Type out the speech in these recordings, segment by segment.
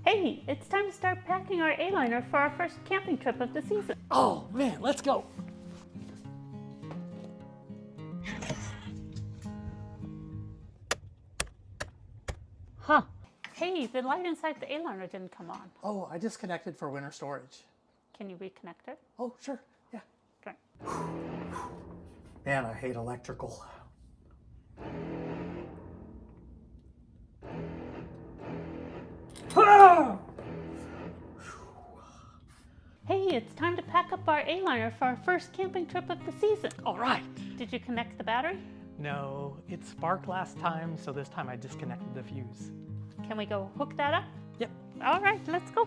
Hey, it's time to start packing our A-liner for our first camping trip of the season. Oh man, let's go. Huh. Hey, the light inside the A-liner didn't come on. Oh, I disconnected for winter storage. Can you reconnect it? Oh, sure, yeah. Okay. Man, I hate electrical. Ah! Hey, it's time to pack up our A-liner for our first camping trip of the season. All right. Did you connect the battery? No, it sparked last time, so this time I disconnected the fuse. Can we go hook that up? Yep. All right, let's go.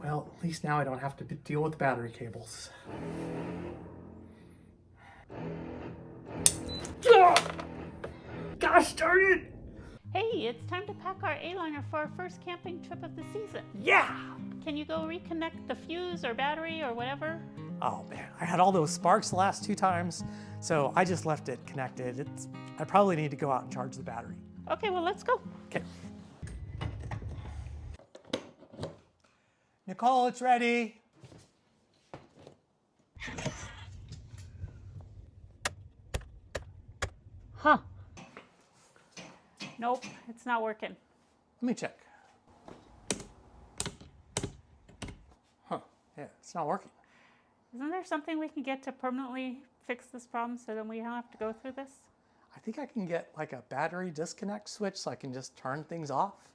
Well, at least now I don't have to deal with battery cables. Gosh darn it! Hey, it's time to pack our A-liner for our first camping trip of the season. Yeah! Can you go reconnect the fuse or battery or whatever? Oh man, I had all those sparks the last 2 times, so I just left it connected. I probably need to go out and charge the battery. Okay, well, let's go. Okay. Nicole, it's ready. Huh. Nope, it's not working. Let me check. Huh, yeah, it's not working. Isn't there something we can get to permanently fix this problem so then we don't have to go through this? I think I can get like a battery disconnect switch so I can just turn things off.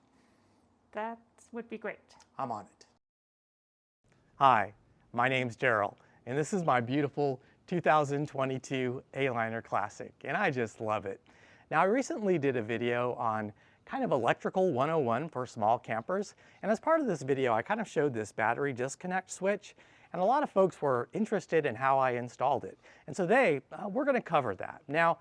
That would be great. I'm on it. Hi, my name's Daryl, and this is my beautiful 2022 A-Liner Classic, and I just love it. Now, I recently did a video on kind of electrical 101 for small campers, and as part of this video, I kind of showed this battery disconnect switch, and a lot of folks were interested in how I installed it. And so today, we're going to cover that. Now,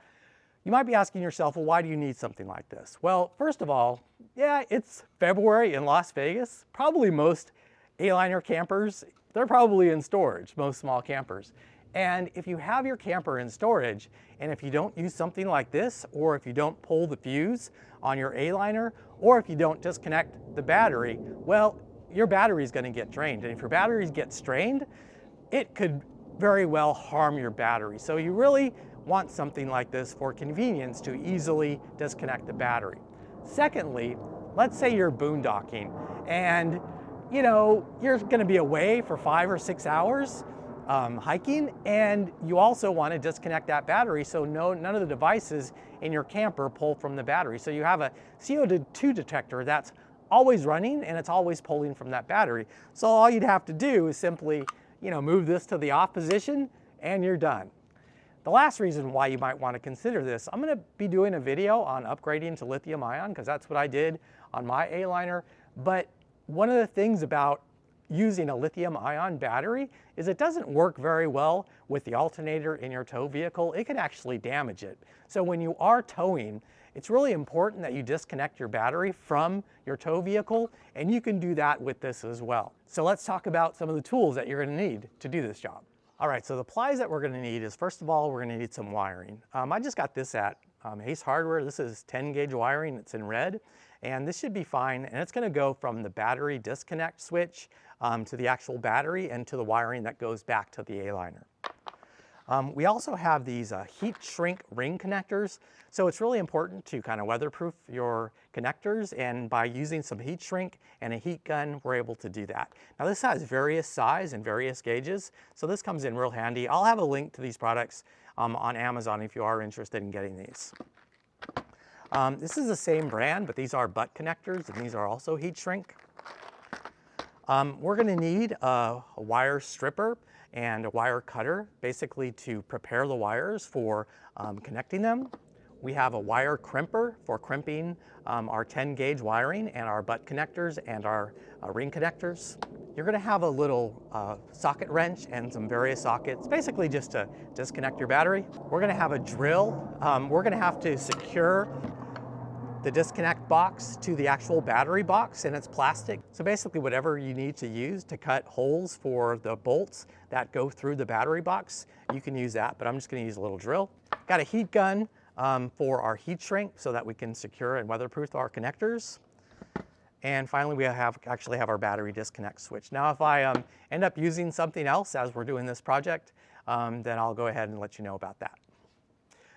you might be asking yourself, well, why do you need something like this? Well, first of all, yeah, it's February in Las Vegas. Probably most A-Liner campers, they're probably in storage, most small campers. And if you have your camper in storage, and if you don't use something like this, or if you don't pull the fuse on your A-Liner, or if you don't disconnect the battery, well, your battery is going to get drained. And if your batteries get strained, it could very well harm your battery. So you really want something like this for convenience to easily disconnect the battery. Secondly, let's say you're boondocking and you're going to be away for 5 or 6 hours hiking, and you also want to disconnect that battery so none of the devices in your camper pull from the battery. So you have a CO2 detector that's always running and it's always pulling from that battery. So all you'd have to do is simply move this to the off position and you're done. The last reason why you might want to consider this, I'm going to be doing a video on upgrading to lithium ion because that's what I did on my A-Liner. But one of the things about using a lithium ion battery is it doesn't work very well with the alternator in your tow vehicle. It can actually damage it. So when you are towing, it's really important that you disconnect your battery from your tow vehicle, and you can do that with this as well. So let's talk about some of the tools that you're going to need to do this job. All right, so the plies that we're going to need is, first of all, we're going to need some wiring. I just got this at Ace Hardware. This is 10 gauge wiring. It's in red, and this should be fine. And it's going to go from the battery disconnect switch to the actual battery and to the wiring that goes back to the A-Liner. We also have these heat shrink ring connectors. So it's really important to kind of weatherproof your connectors, and by using some heat shrink and a heat gun, we're able to do that. Now this has various size and various gauges, so this comes in real handy. I'll have a link to these products on Amazon if you are interested in getting these. This is the same brand, but these are butt connectors, and these are also heat shrink. We're going to need a wire stripper and a wire cutter, basically to prepare the wires for connecting them. We have a wire crimper for crimping our 10 gauge wiring and our butt connectors and our ring connectors. You're going to have a little socket wrench and some various sockets, basically just to disconnect your battery. We're going to have a drill. We're going to have to secure the disconnect box to the actual battery box, and it's plastic. So basically whatever you need to use to cut holes for the bolts that go through the battery box, you can use that, but I'm just going to use a little drill. Got a heat gun for our heat shrink so that we can secure and weatherproof our connectors. And finally, we actually have our battery disconnect switch. Now, if I end up using something else as we're doing this project, then I'll go ahead and let you know about that.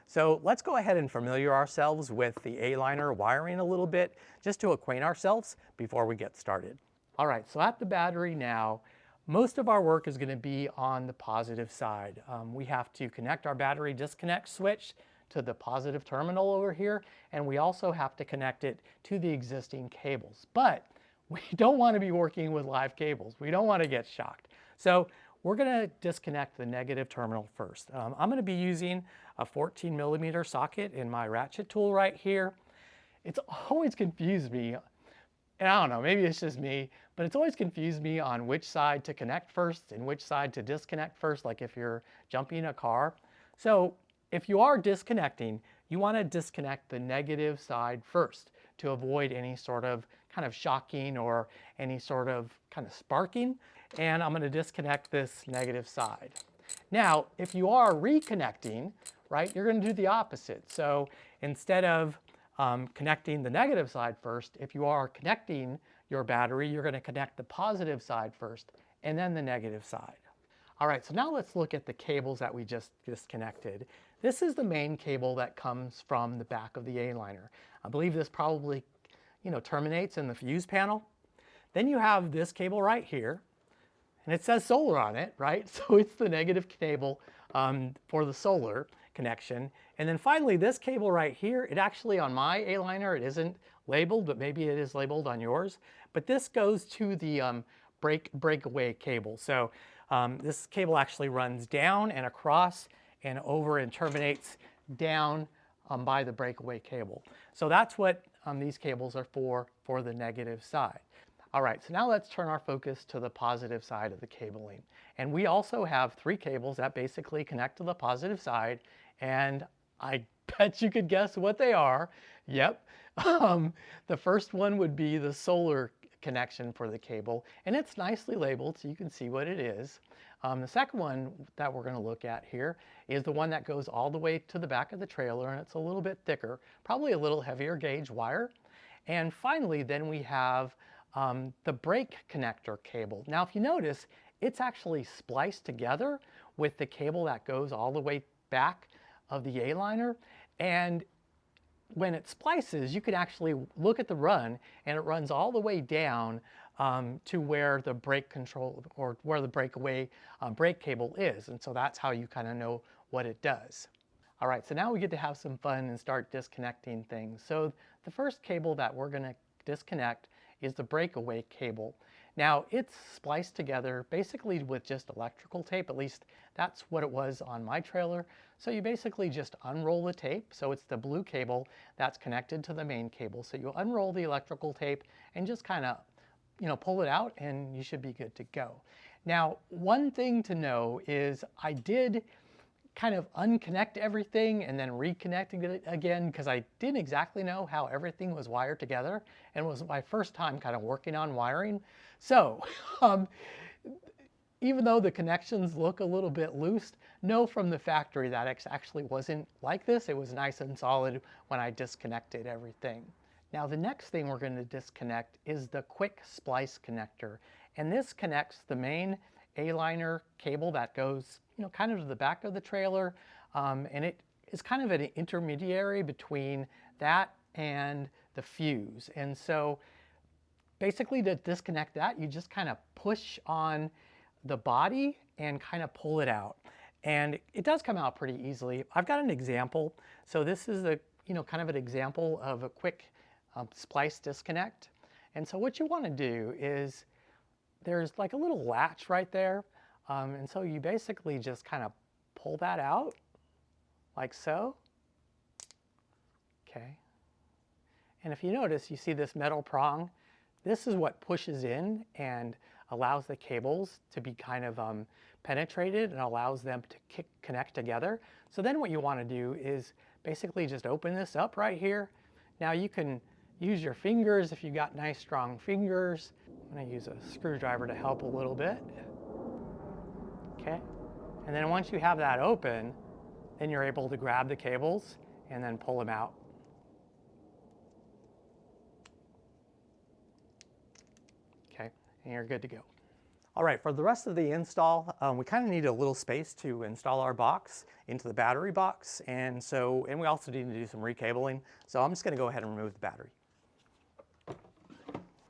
So let's go ahead and familiar ourselves with the A-liner wiring a little bit, just to acquaint ourselves before we get started. All right, so at the battery now, most of our work is going to be on the positive side. We have to connect our battery disconnect switch to the positive terminal over here, and we also have to connect it to the existing cables. But we don't want to be working with live cables. We don't want to get shocked. So we're going to disconnect the negative terminal first. I'm going to be using a 14mm socket in my ratchet tool right here. It's always confused me, and I don't know, maybe it's just me, but it's always confused me on which side to connect first and which side to disconnect first, like if you're jumping a car. So if you are disconnecting, you want to disconnect the negative side first to avoid any sort of kind of shocking or any sort of kind of sparking. And I'm going to disconnect this negative side. Now, if you are reconnecting, right, you're going to do the opposite. So instead of connecting the negative side first, if you are connecting your battery, you're going to connect the positive side first and then the negative side. All right, so now let's look at the cables that we just disconnected. This is the main cable that comes from the back of the A-liner. I believe this probably, terminates in the fuse panel. Then you have this cable right here, and it says solar on it, right? So it's the negative cable for the solar connection. And then finally, this cable right here, it actually on my A-liner, it isn't labeled, but maybe it is labeled on yours. But this goes to the breakaway cable. So this cable actually runs down and across and over and terminates down by the breakaway cable. So that's what these cables are for the negative side. All right, so now let's turn our focus to the positive side of the cabling. And we also have 3 cables that basically connect to the positive side, and I bet you could guess what they are. Yep. The first one would be the solar connection for the cable, and it's nicely labeled so you can see what it is. The second one that we're going to look at here is the one that goes all the way to the back of the trailer, and it's a little bit thicker, probably a little heavier gauge wire. And finally, then we have the brake connector cable. Now, if you notice, it's actually spliced together with the cable that goes all the way back of the A-liner. And when it splices, you can actually look at the run, and it runs all the way down to where the brake control or where the breakaway brake cable is. And so that's how you kind of know what it does. All right, so now we get to have some fun and start disconnecting things. So the first cable that we're going to disconnect is the breakaway cable. Now it's spliced together basically with just electrical tape, at least that's what it was on my trailer. So you basically just unroll the tape. So it's the blue cable that's connected to the main cable. So you unroll the electrical tape and just kind of, pull it out and you should be good to go. Now, one thing to know is I did kind of unconnect everything and then reconnecting it again because I didn't exactly know how everything was wired together, and it was my first time kind of working on wiring. So even though the connections look a little bit loose, know from the factory that it actually wasn't like this. It was nice and solid when I disconnected everything. Now the next thing we're going to disconnect is the quick splice connector, and this connects the main A-liner cable that goes kind of to the back of the trailer, and it is kind of an intermediary between that and the fuse. And so basically to disconnect that, you just kind of push on the body and kind of pull it out. And it does come out pretty easily. I've got an example. So this is a kind of an example of a quick splice disconnect. And so what you want to do is there's like a little latch right there. And so you basically just kind of pull that out like so. Okay. And if you notice, you see this metal prong. This is what pushes in and allows the cables to be kind of penetrated and allows them to connect together. So then what you want to do is basically just open this up right here. Now you can use your fingers if you've got nice strong fingers. I'm going to use a screwdriver to help a little bit. Okay, and then once you have that open, then you're able to grab the cables and then pull them out. and you're good to go. All right, for the rest of the install, we kind of need a little space to install our box into the battery box, and we also need to do some recabling. So I'm just going to go ahead and remove the battery.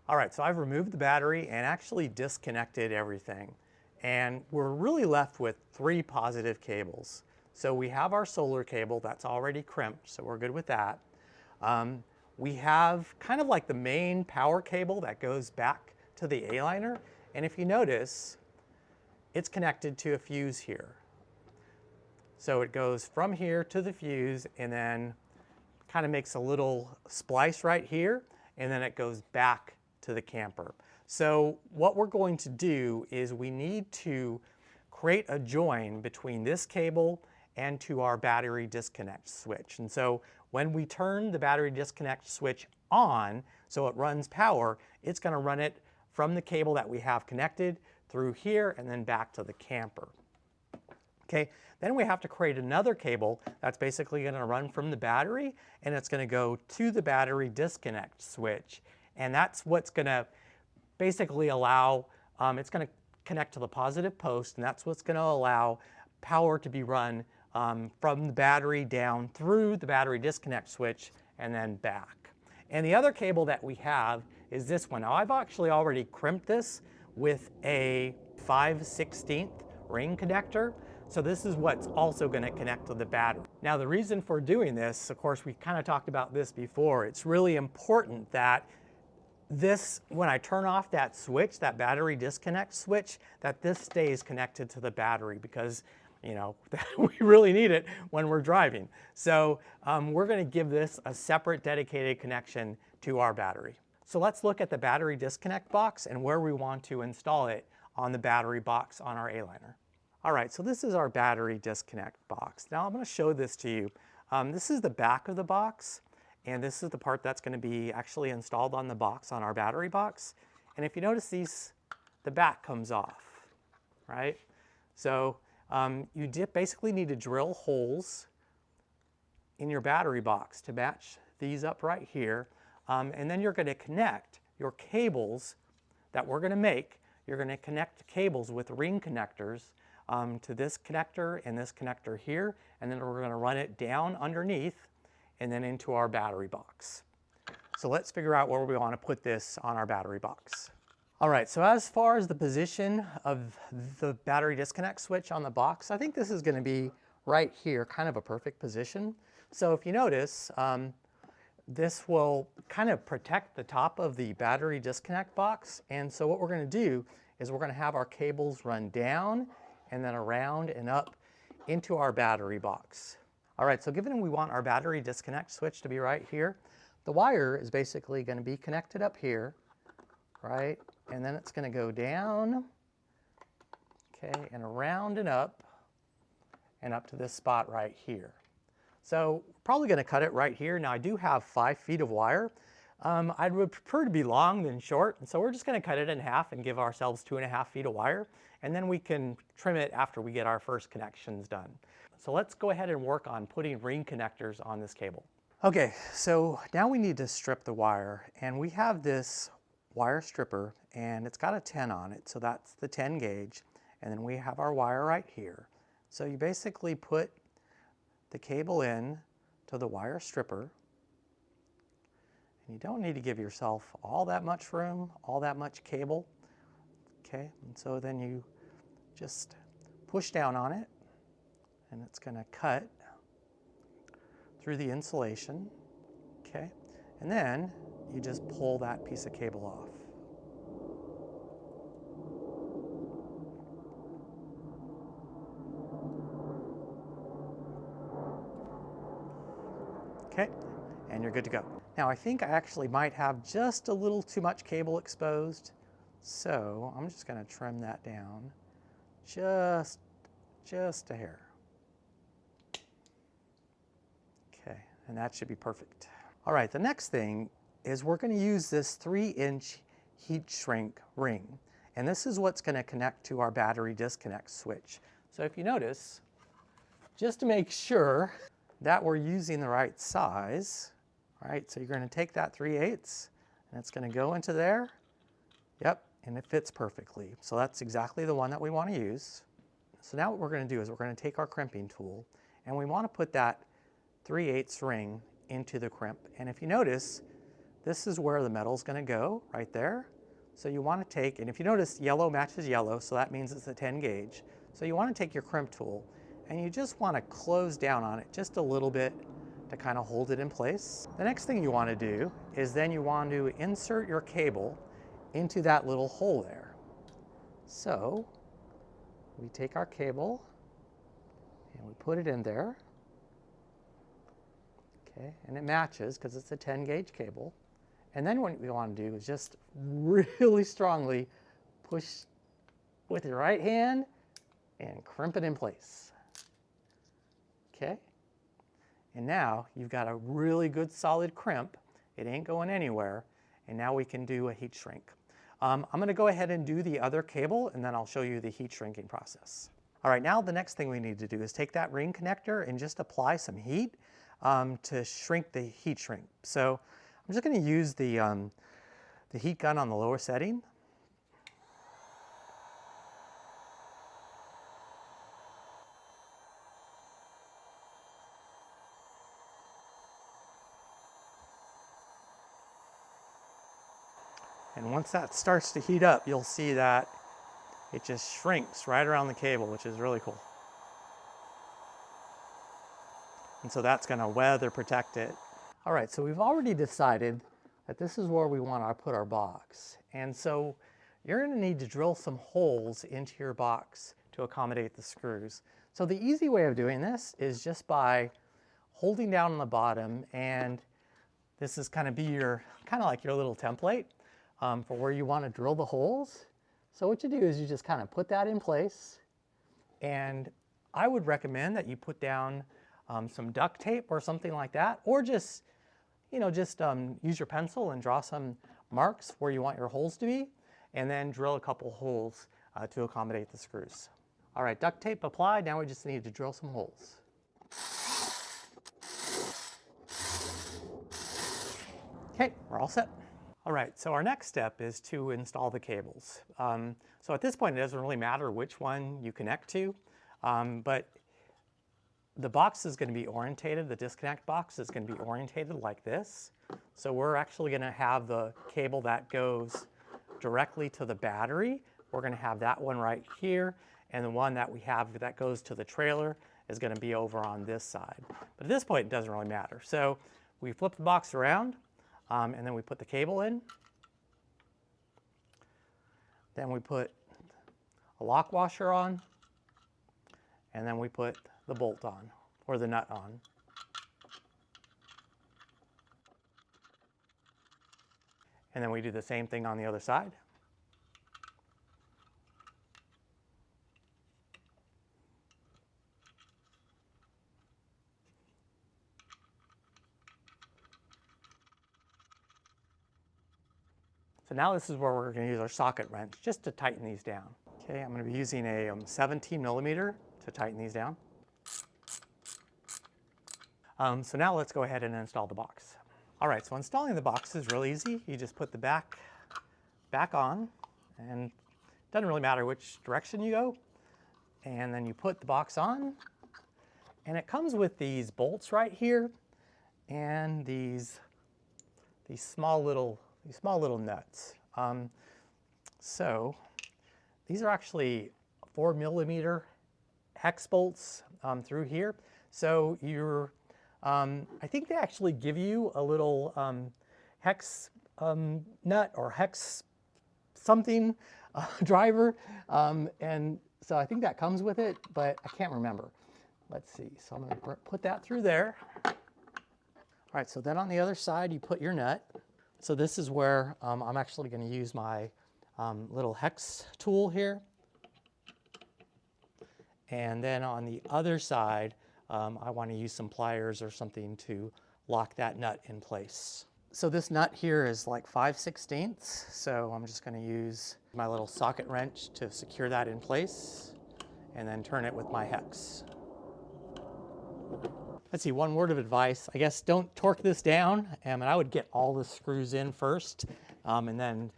All right, so I've removed the battery and actually disconnected everything, and we're really left with 3 positive cables. So we have our solar cable that's already crimped, so we're good with that. We have kind of like the main power cable that goes back to the A-liner. And if you notice, it's connected to a fuse here. So it goes from here to the fuse and then kind of makes a little splice right here, and then it goes back to the camper. So what we're going to do is we need to create a join between this cable and to our battery disconnect switch. And so when we turn the battery disconnect switch on, so it runs power, it's going to run it from the cable that we have connected through here and then back to the camper. Okay, then we have to create another cable that's basically going to run from the battery, and it's going to go to the battery disconnect switch. And that's what's going to basically allow, it's going to connect to the positive post, and that's what's going to allow power to be run from the battery down through the battery disconnect switch and then back. And the other cable that we have is this one. Now I've actually already crimped this with a 5/16 ring connector. So this is what's also going to connect to the battery. Now the reason for doing this, of course, we kind of talked about this before. It's really important that this, when I turn off that switch, that battery disconnect switch, that this stays connected to the battery, because you know, we really need it when we're driving. So we're going to give this a separate dedicated connection to our battery. So let's look at the battery disconnect box and where we want to install it on the battery box on our A-liner. All right, so this is our battery disconnect box. Now I'm going to show this to you. This is the back of the box, and this is the part that's going to be actually installed on the box on our battery box. And if you notice, the back comes off, right? So you basically need to drill holes in your battery box to match these up right here. And then you're going to connect your cables that we're going to make. You're going to connect cables with ring connectors to this connector and this connector here. And then we're going to run it down underneath and then into our battery box. So let's figure out where we want to put this on our battery box. All right, so as far as the position of the battery disconnect switch on the box, I think this is going to be right here, kind of a perfect position. So if you notice, this will kind of protect the top of the battery disconnect box. And so what we're going to do is we're going to have our cables run down and then around and up into our battery box. All right, so given we want our battery disconnect switch to be right here, the wire is basically going to be connected up here, right? And then it's going to go down, okay, and around and up to this spot right here. So probably going to cut it right here. Now I do have 5 feet of wire. I would prefer to be long than short, and so we're just going to cut it in half and give ourselves 2.5 feet of wire, and then we can trim it after we get our first connections done. So let's go ahead and work on putting ring connectors on this cable. Okay, so now we need to strip the wire, and we have this wire stripper, and it's got a 10 on it, so that's the 10 gauge, and then we have our wire right here. So you basically put the cable in to the wire stripper, and you don't need to give yourself all that much room, all that much cable, okay? And so then you just push down on it, and it's going to cut through the insulation, okay? And then you just pull that piece of cable off. Okay, and you're good to go. Now I think I actually might have just a little too much cable exposed, so I'm just going to trim that down just a hair. Okay, and that should be perfect. All right, the next thing is we're going to use this 3-inch heat shrink ring, and this is what's going to connect to our battery disconnect switch. So if you notice, just to make sure that we're using the right size, all right, so you're going to take that 3/8 and it's going to go into there. Yep, and it fits perfectly. So that's exactly the one that we want to use. So now what we're going to do is we're going to take our crimping tool, and we want to put that 3/8 ring into the crimp. And if you notice, this is where the metal is going to go, right there. So you want to take, and if you notice, yellow matches yellow, so that means it's a 10 gauge. So you want to take your crimp tool, and you just want to close down on it just a little bit to kind of hold it in place. The next thing you want to do is then you want to insert your cable into that little hole there. So we take our cable and we put it in there. Okay, and it matches because it's a 10 gauge cable. And then what we want to do is just really strongly push with your right hand and crimp it in place. Okay, and now you've got a really good solid crimp. It ain't going anywhere. And now we can do a heat shrink. I'm going to go ahead and do the other cable, and then I'll show you the heat shrinking process. All right, now the next thing we need to do is take that ring connector and just apply some heat to shrink the heat shrink. So I'm just going to use the heat gun on the lower setting. And once that starts to heat up, you'll see that it just shrinks right around the cable, which is really cool. And so that's going to weather protect it. All right, so we've already decided that this is where we want to put our box. And so you're going to need to drill some holes into your box to accommodate the screws. So the easy way of doing this is just by holding down on the bottom, and this is kind of like your little template for where you want to drill the holes. So what you do is you just kind of put that in place, and I would recommend that you put down some duct tape or something like that, or just use your pencil and draw some marks where you want your holes to be, and then drill a couple holes to accommodate the screws. All right, duct tape applied. Now we just need to drill some holes. Okay, we're all set. All right, so our next step is to install the cables. So at this point, it doesn't really matter which one you connect to, but the box is going to be orientated, the disconnect box is going to be orientated like this. So we're actually going to have the cable that goes directly to the battery. We're going to have that one right here, and the one that we have that goes to the trailer is going to be over on this side. But at this point, it doesn't really matter. So we flip the box around, and then we put the cable in. Then we put a lock washer on, and then we put the bolt on, or the nut on. And then we do the same thing on the other side. So now this is where we're going to use our socket wrench just to tighten these down. Okay, I'm going to be using a 17 millimeter to tighten these down. So now let's go ahead and install the box. All right, so installing the box is real easy. You just put the back on, and it doesn't really matter which direction you go. And then you put the box on, and it comes with these bolts right here and these small little nuts. So these are actually 4 millimeter hex bolts through here. So I think they actually give you a little hex nut or hex something driver, and so I think that comes with it, but I can't remember. Let's see. So I'm going to put that through there. All right. So then on the other side, you put your nut. So this is where I'm actually going to use my little hex tool here. And then on the other side, I want to use some pliers or something to lock that nut in place. So this nut here is like 5/16, so I'm just going to use my little socket wrench to secure that in place and then turn it with my hex. Let's see, one word of advice, I guess don't torque this down, and I would get all the screws in first and then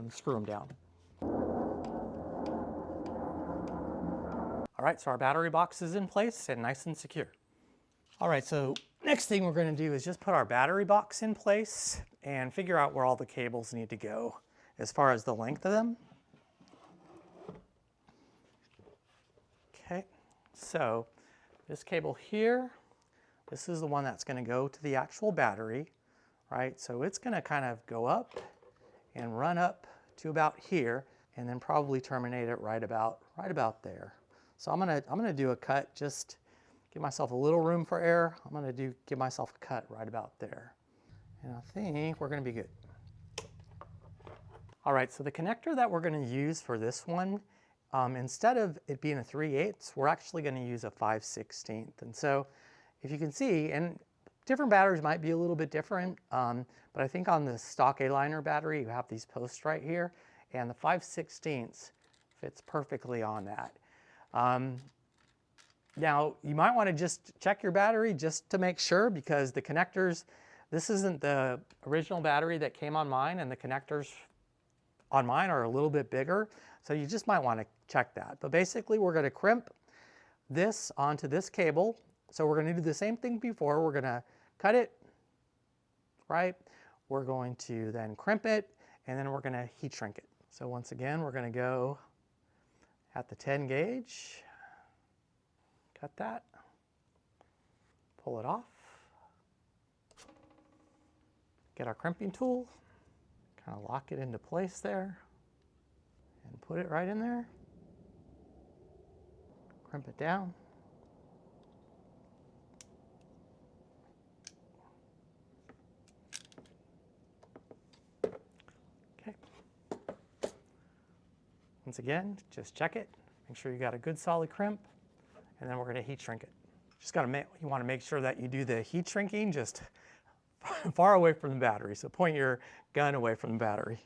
screw them down. All right, so our battery box is in place and nice and secure. All right, so next thing we're going to do is just put our battery box in place and figure out where all the cables need to go as far as the length of them. Okay, so this cable here, this is the one that's going to go to the actual battery, right? So it's going to kind of go up and run up to about here, and then probably terminate it right about there. So I'm gonna do a cut, just give myself a little room for error. I'm gonna give myself a cut right about there. And I think we're gonna be good. All right, so the connector that we're gonna use for this one, instead of it being a 3/8, we're actually gonna use a 5/16. And so if you can see, and different batteries might be a little bit different, but I think on the stock ALiner battery, you have these posts right here, and the 5/16 fits perfectly on that. Now, you might want to just check your battery just to make sure, because the connectors, this isn't the original battery that came on mine, and the connectors on mine are a little bit bigger, so you just might want to check that. But basically, we're going to crimp this onto this cable. So we're going to do the same thing before. We're going to cut it, right? We're going to then crimp it, and then we're going to heat shrink it. So once again, we're going to go at the 10 gauge, cut that, pull it off, get our crimping tool, kind of lock it into place there, and put it right in there, crimp it down. Once again, just check it, make sure you got a good solid crimp, and then we're going to heat shrink it. Just you want to make sure that you do the heat shrinking just far away from the battery. So point your gun away from the battery.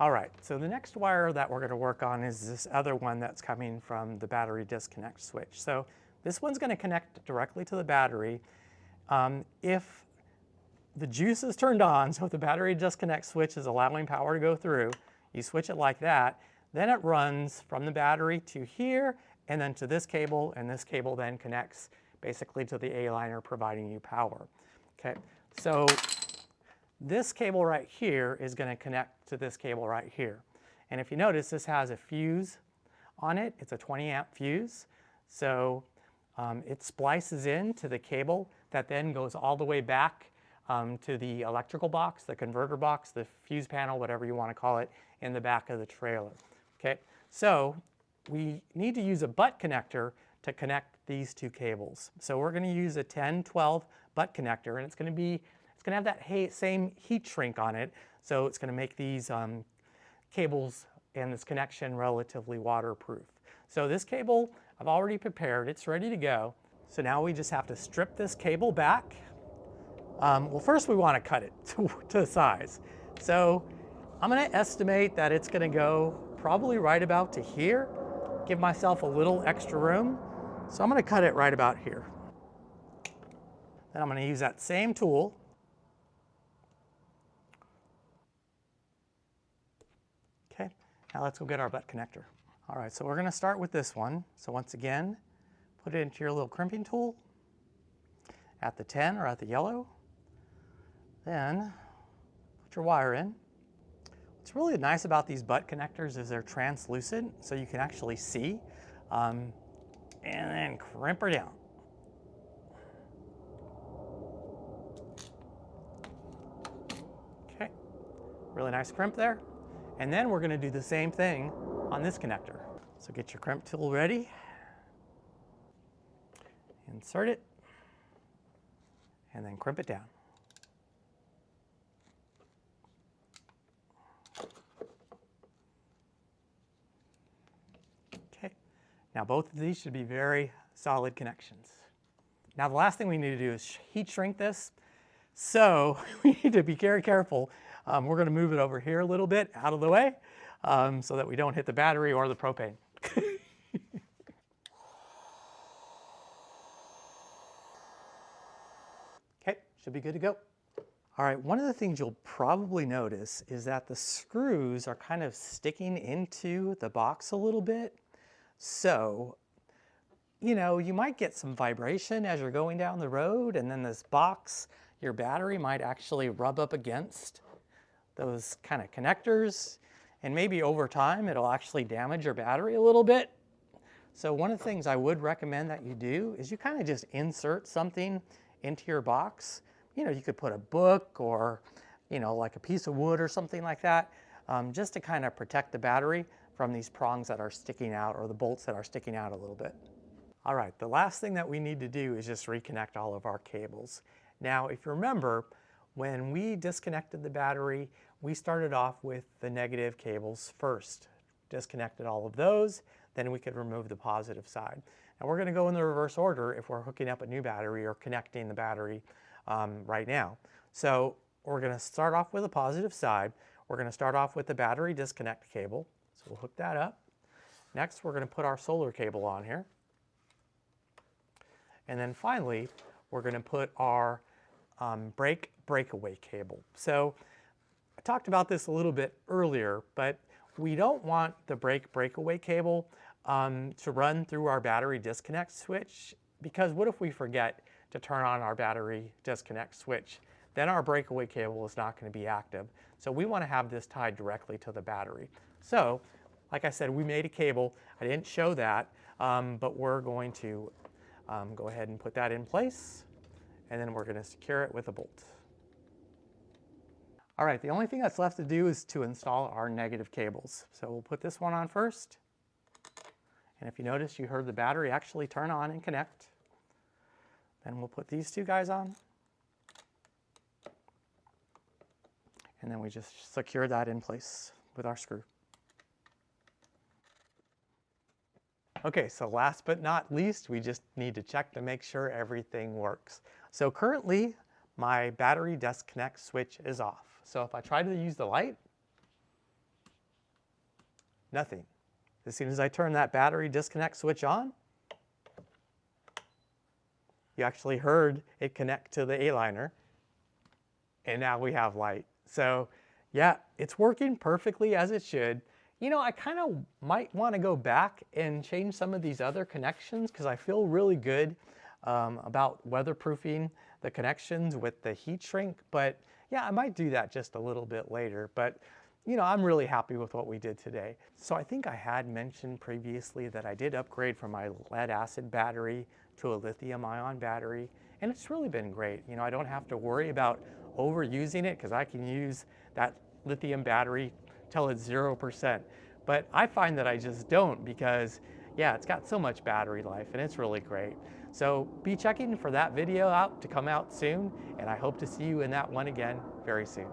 All right, so the next wire that we're going to work on is this other one that's coming from the battery disconnect switch. So this one's going to connect directly to the battery. If the juice is turned on, so if the battery disconnect switch is allowing power to go through, you switch it like that, then it runs from the battery to here, and then to this cable, and this cable then connects basically to the ALiner providing you power. Okay, so this cable right here is going to connect to this cable right here. And if you notice, this has a fuse on it. It's a 20 amp fuse. So it splices into the cable that then goes all the way back to the electrical box, the converter box, the fuse panel, whatever you want to call it, in the back of the trailer. Okay, so we need to use a butt connector to connect these two cables. So we're going to use a 10-12 butt connector, and it's going to have that same heat shrink on it, so it's going to make these cables and this connection relatively waterproof. So this cable I've already prepared, it's ready to go. So now we just have to strip this cable back. Well, first we want to cut it to size. So I'm going to estimate that it's going to go probably right about to here, give myself a little extra room. So I'm going to cut it right about here. Then I'm going to use that same tool. Okay, now let's go get our butt connector. All right, so we're going to start with this one. So once again, put it into your little crimping tool at the 10 or at the yellow. Then put your wire in. What's really nice about these butt connectors is they're translucent, so you can actually see. And then crimp her down. Okay, really nice crimp there. And then we're going to do the same thing on this connector. So get your crimp tool ready. Insert it. And then crimp it down. Okay, now both of these should be very solid connections. Now the last thing we need to do is heat shrink this. So we need to be very careful. We're going to move it over here a little bit out of the way so that we don't hit the battery or the propane. Okay, should be good to go. All right, one of the things you'll probably notice is that the screws are kind of sticking into the box a little bit. So, you might get some vibration as you're going down the road, and then this box, your battery might actually rub up against those kind of connectors, and maybe over time it'll actually damage your battery a little bit. So one of the things I would recommend that you do is you kind of just insert something into your box. You could put a book or, like a piece of wood or something like that, just to kind of protect the battery from these prongs that are sticking out, or the bolts that are sticking out a little bit. All right, the last thing that we need to do is just reconnect all of our cables. Now, if you remember, when we disconnected the battery, we started off with the negative cables first. Disconnected all of those, then we could remove the positive side. Now we're going to go in the reverse order if we're hooking up a new battery or connecting the battery right now. So we're going to start off with the positive side. We're going to start off with the battery disconnect cable. So we'll hook that up. Next, we're going to put our solar cable on here. And then finally, we're going to put our breakaway cable. So I talked about this a little bit earlier, but we don't want the breakaway cable to run through our battery disconnect switch, because what if we forget to turn on our battery disconnect switch? Then our breakaway cable is not going to be active. So we want to have this tied directly to the battery. So, like I said, we made a cable. I didn't show that, but we're going to go ahead and put that in place, and then we're going to secure it with a bolt. All right, the only thing that's left to do is to install our negative cables. So we'll put this one on first. And if you notice, you heard the battery actually turn on and connect. Then we'll put these two guys on. And then we just secure that in place with our screw. Okay, so last but not least, we just need to check to make sure everything works. So currently, my battery disconnect switch is off. So if I try to use the light, nothing. As soon as I turn that battery disconnect switch on, you actually heard it connect to the ALiner, and now we have light. So yeah, it's working perfectly as it should. I kind of might want to go back and change some of these other connections, because I feel really good about weatherproofing the connections with the heat shrink. But yeah, I might do that just a little bit later. But I'm really happy with what we did today. So I think I had mentioned previously that I did upgrade from my lead acid battery to a lithium ion battery, and it's really been great. I don't have to worry about overusing it, because I can use that lithium battery till it's 0%. But I find that I just don't, because yeah, it's got so much battery life and it's really great. So be checking for that video out to come out soon, and I hope to see you in that one again very soon.